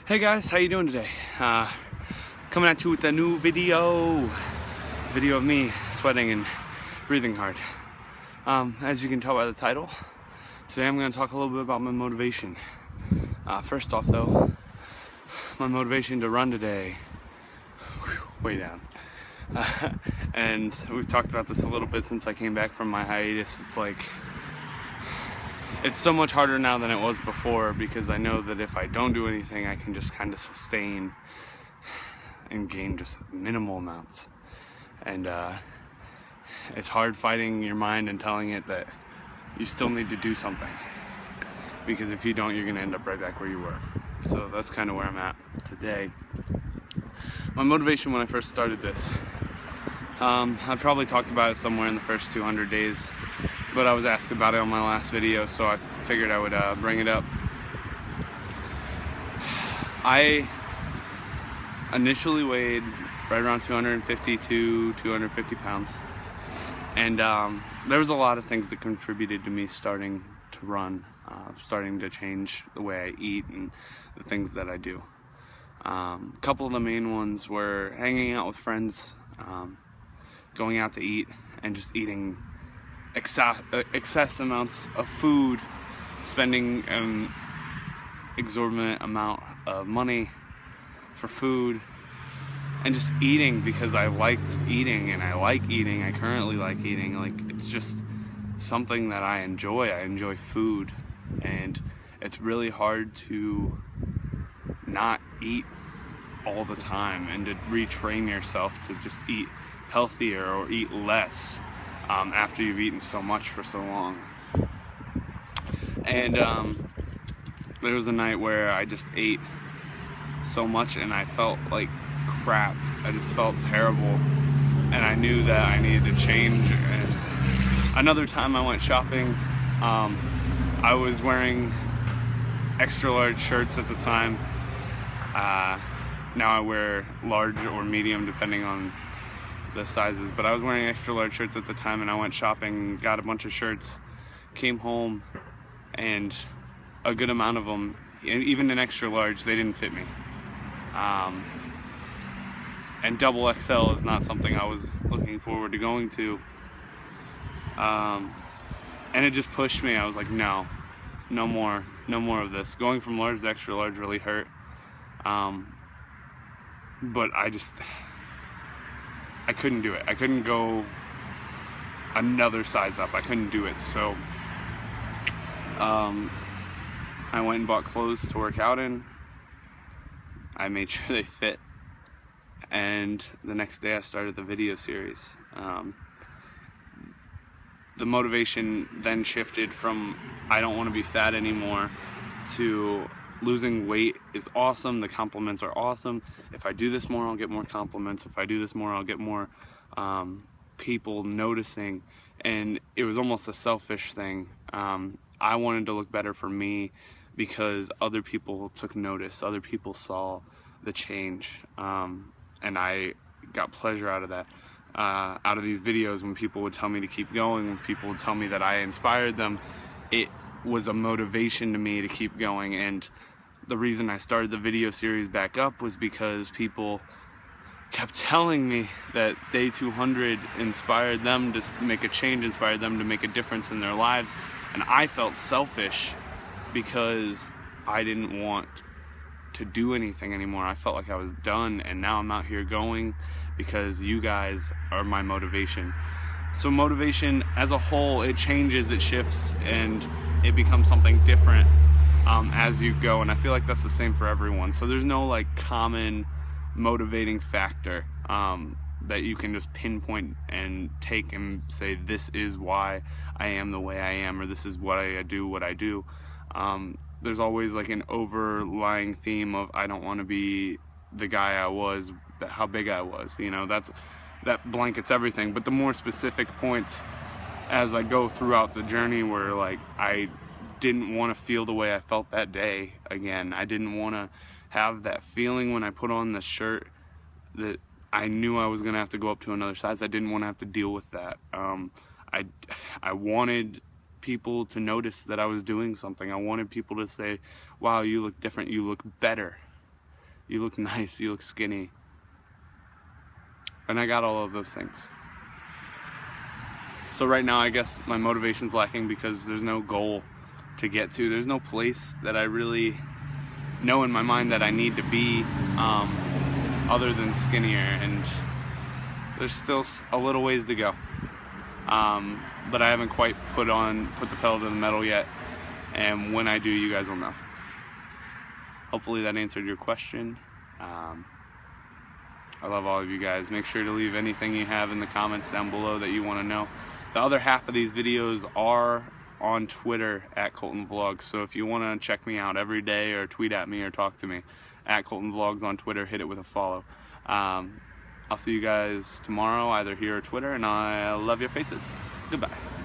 Hey guys, how you doing today? Coming at you with a new video of me sweating and breathing hard. As you can tell by the title, today I'm going to talk a little bit about my motivation. First off though, my motivation to run today, way down. And we've talked about this a little bit since I came back from my hiatus. It's so much harder now than it was before, because I know that if I don't do anything, I can just kind of sustain and gain just minimal amounts. And it's hard fighting your mind and telling it that you still need to do something, because if you don't, you're gonna end up right back where you were. So that's kind of where I'm at today. My motivation when I first started this, I probably talked about it somewhere in the first 200 days, but I was asked about it on my last video, so I figured I would bring it up. I initially weighed right around 250 to 250 pounds, and there was a lot of things that contributed to me starting to run, starting to change the way I eat and the things that I do. A couple of the main ones were hanging out with friends, going out to eat, and just eating excess amounts of food, spending an exorbitant amount of money for food, and just eating because I liked eating and I like eating. I currently like eating. It's just something that I enjoy. I enjoy food, and it's really hard to not eat all the time and to retrain yourself to just eat healthier or eat less after you've eaten so much for so long. And there was a night where I just ate so much and I felt like crap. I just felt terrible, and I knew that I needed to change. And another time I went shopping, I was wearing extra large shirts at the time. Now I wear large or medium depending on the sizes, but I was wearing extra large shirts at the time, and I went shopping, got a bunch of shirts, came home, and a good amount of them, even an extra large, they didn't fit me. And double XL is not something I was looking forward to going to. And it just pushed me. I was like, no more of this. Going from large to extra large really hurt. But I couldn't do it. I couldn't go another size up. I couldn't do it. So I went and bought clothes to work out in. I made sure they fit. And the next day I started the video series. The motivation then shifted from I don't want to be fat anymore to losing weight is awesome. The compliments are awesome. If I do this more, I'll get more compliments. If I do this more, I'll get more people noticing. And it was almost a selfish thing. I wanted to look better for me because other people took notice. Other people saw the change. And I got pleasure out of that. Out of these videos, when people would tell me to keep going, when people would tell me that I inspired them, it was a motivation to me to keep going. And the reason I started the video series back up was because people kept telling me that Day 200 inspired them to make a change, inspired them to make a difference in their lives. And I felt selfish because I didn't want to do anything anymore. I felt like I was done, and now I'm out here going because you guys are my motivation. So motivation as a whole, it changes, it shifts, and it becomes something different as you go. And I feel like that's the same for everyone. So there's no like common motivating factor that you can just pinpoint and take and say this is why I am the way I am, or this is what I do what I do. There's always like an overlying theme of I don't want to be the guy I was, how big I was, you know, that blankets everything. But the more specific points as I go throughout the journey where like I didn't want to feel the way I felt that day again. I didn't want to have that feeling when I put on the shirt that I knew I was going to have to go up to another size. I didn't want to have to deal with that. I wanted people to notice that I was doing something. I wanted people to say, wow, you look different, you look better. you look nice, you look skinny. And I got all of those things. So right now I guess my motivation's lacking because there's no goal to get to. There's no place that I really know in my mind that I need to be other than skinnier, and there's still a little ways to go. But I haven't quite put the pedal to the metal yet, and when I do, you guys will know. Hopefully that answered your question. I love all of you guys. Make sure to leave anything you have in the comments down below that you want to know. The other half of these videos are on Twitter at Colton Vlogs, so if you want to check me out every day or tweet at me or talk to me, at Colton Vlogs on Twitter, hit it with a follow. I'll see you guys tomorrow, either here or Twitter, and I love your faces. Goodbye.